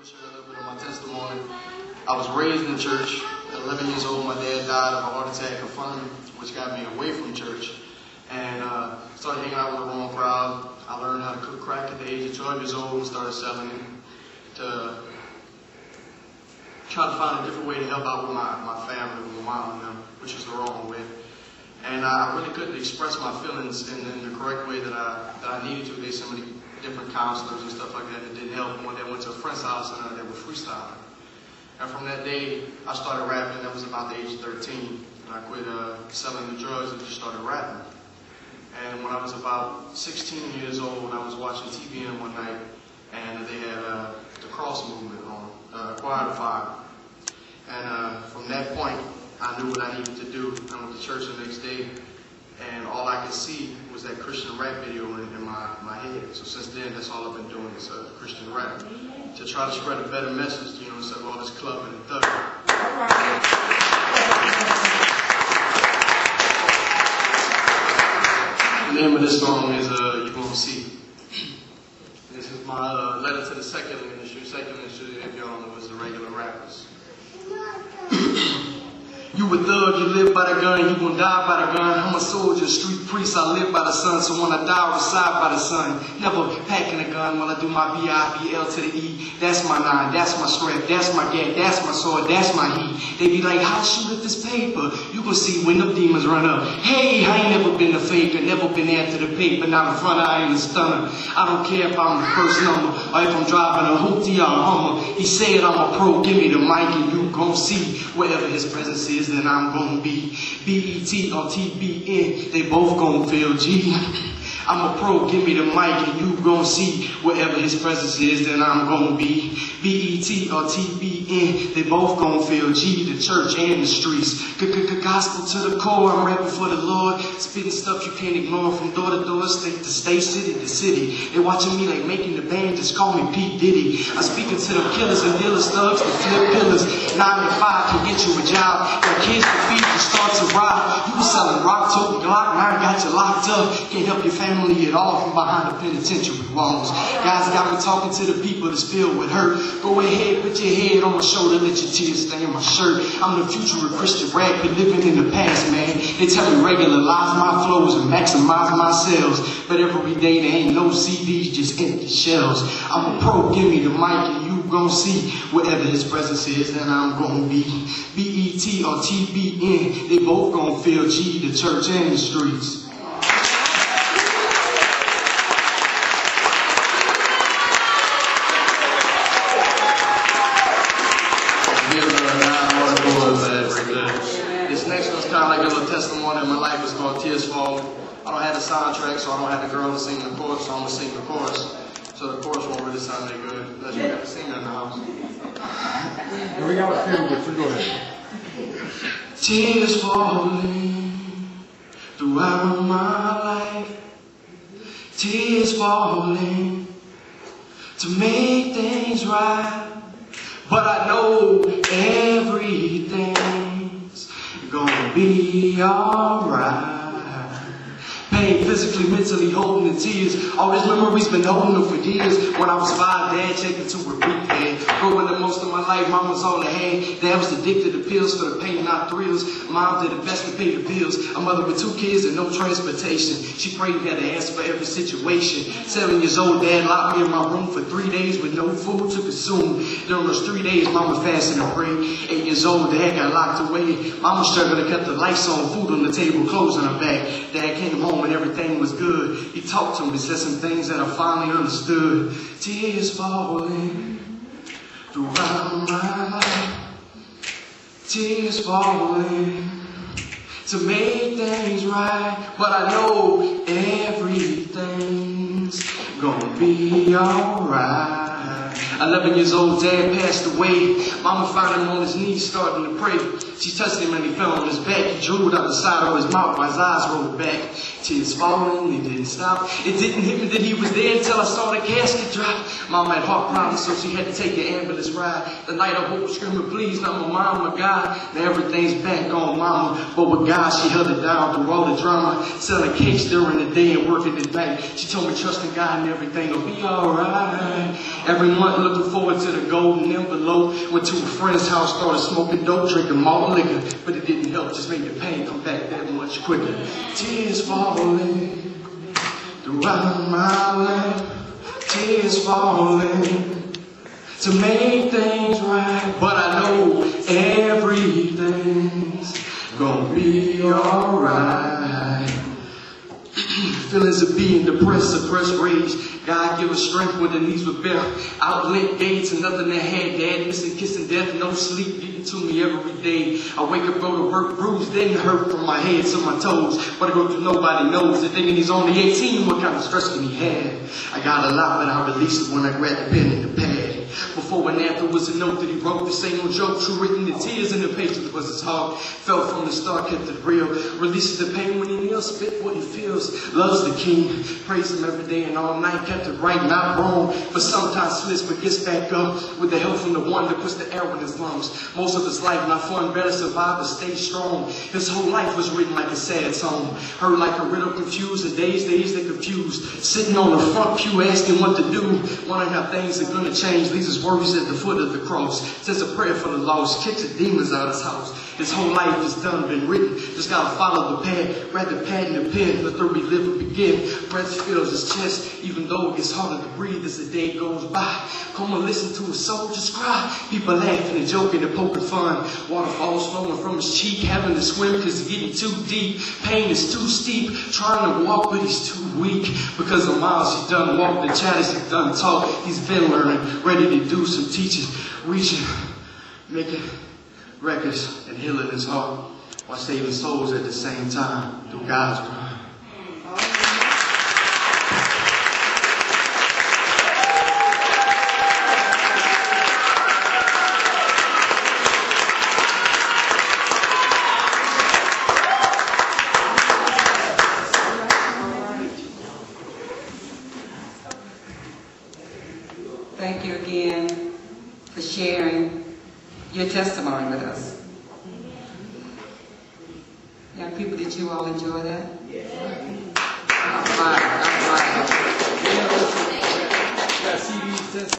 to share a little bit of my testimony. I was raised in church. At 11 years old, my dad died of a heart attack in front of me, which got me away from church. And started hanging out with the wrong crowd. I learned how to cook crack at the age of 12 years old and started selling it to try to find a different way to help out with my family, with my mom and them, which was the wrong way. And I really couldn't express my feelings in the correct way that I needed to. There's so many different counselors and stuff like that that didn't help. One day I went to a friend's house and they were freestyling. And from that day, I started rapping. That was about the age of 13. And I quit selling the drugs and just started rapping. And when I was about 16 years old, I was watching TVN one night, and they had the cross movement on, Choir of Fire. And from that point, I knew what I needed to do. I went to church the next day, and all I could see was that Christian rap video in my head. So since then, that's all I've been doing is Christian rap, to try to spread a better message, you know, instead of all this clubbing and thugging. The name of this song is You're Gonna See. This is my letter to the secular industry. Secular industry, if y'all don't know, is the regular rappers. You a thug, you live by the gun, you gon' die by the gun. I'm a soldier, street priest, I live by the sun. So when I die, I reside by the sun. Never packing a gun while I do my B-I-B-L to the E. That's my nine, that's my strength, that's my gag, that's my sword, that's my heat. They be like, how shoot at this paper? You gon' see when the demons run up. Hey, I ain't never been a faker, never been after the paper. Now in front of I ain't a stunner. I don't care if I'm the first number or if I'm driving a hoopty or a Hummer. He said I'm a pro, give me the mic and you gon' see. Wherever his presence is, then I'm gonna be. B-E-T or T-B-N, they both gon' feel G. I'm a pro, give me the mic and you gon' see. Wherever his presence is, then I'm gonna be. B-E-T or T-B-N, they both gon' feel G, the church and the streets. Gospel to the core, I'm rapping for the Lord. Spitting stuff you can't ignore from door to door, state to state, city to city. They watching me like making the band, just call me P. Diddy. I'm speaking to them killers and dealers, thugs, the flip pillars. 9 to 5 can get you a job. Got kids to feed, you start to rob. You was selling rock, toting Glock, now I got you locked up. Can't help your family at all from behind the penitentiary walls. Guys got me talking to the people that's filled with hurt. Go ahead, put your head on my shoulder, let your tears stain my shirt. I'm the future of Christian rap, been living in the past, man. They tell me regularize my flows and maximize my sales. But every day there ain't no CDs, just empty shells. I'm a pro, give me the mic and you gon' see. Wherever his presence is, then I'm gon' be. B-E-T or T-B-N, they both gon' feel G, the church and the streets. This next one's kind of like a little testimony in my life. It's called Tears Fall. I don't have the soundtrack, so I don't have the girl to sing the chorus, so I'm going to sing the chorus. So the chorus won't really sound that good, unless you got the singer in the house. Yeah, we got a few, but you go ahead. Tears falling throughout my life. Tears falling to make things right. But I know everything's gonna be alright. Pain, physically, mentally, holding the tears. All these memories been holding them for years. When I was 5, Dad checked into a brief head. Growing up most of my life, Mom was on the hand. Dad was addicted to pills for the pain, not thrills. Mom did the best to pay the bills. A mother with 2 kids and no transportation. She prayed and had to answer for every situation. 7 years old, Dad locked me in my room for 3 days with no food to consume. During those 3 days, Mama fasted and prayed. 8 years old, Dad got locked away. Mama struggled to keep the lights on, food on the table, clothes on her back. Dad came home and everything was good. He talked to me, said some things that I finally understood. Tears falling throughout my life. Tears falling to make things right. But I know everything's gonna be alright. 11 years old, Dad passed away. Mama found him on his knees starting to pray. She touched him and he fell on his back. He drooled out the side of his mouth while his eyes rolled back. Tears falling, he didn't stop. It didn't hit me that he was there until I saw the casket drop. Mom had heart problems, so she had to take the ambulance ride. The night I woke screaming, please, not my mom, my God. Now everything's back on mama. But with God, she held it down through all the drama. Selling cakes during the day and working at night. She told me trust in God and everything will be alright. Every month looking forward to the golden envelope. Went to a friend's house, started smoking dope, drinking malt liquor. But it didn't help, just made the pain come back that much quicker. Tears falling throughout my life. Tears falling to make things right. But I know everything's gonna be alright. Feelings of being depressed, suppressed rage. God give us strength when the knees were bare. Outlet gates and nothing that had dad. Missing, kissing death, no sleep, getting to me every day. I wake up, go to work, bruised, then hurt from my head to my toes. But I go through nobody knows. They're thinking he's only 18, what kind of stress can he have? I got a lot, but I released it when I grabbed the pen and the pad. Before and after was a note that he wrote. This ain't no joke, true written in tears and the pages was his heart. Felt from the start, kept it real. Releases the pain when he kneels, spit what he feels. Loves the king, praise him every day and all night. Kept it right, not wrong. But sometimes slips, but gets back up with the help from the one that puts the air in his lungs. Most of his life not fun, better survive but stay strong. His whole life was written like a sad song. Heard like a riddle confused, the days they confused. Sitting on the front pew asking what to do. Wondering how things are gonna change. Leaves his worries at the foot of the cross. Says a prayer for the lost. Kicks the demons out of his house. His whole life is done, been written. Just gotta follow the pad. Grab the pad and the pen. Let the relive and begin. Breath fills his chest. Even though it gets harder to breathe as the day goes by. Come and listen to his soldiers cry. People laughing and joking and poking fun. Waterfalls flowing from his cheek. Having to swim cause he's getting too deep. Pain is too steep. Trying to walk but he's too weak. Because the miles he's done walked, the chatters he's done talk. He's been learning. Ready to do some teaching. Reaching. Making records and healing his heart. While saving souls at the same time. Through God's word. Thank you again for sharing your testimony with us. Young people, did you all enjoy that? Yeah. All right, all right.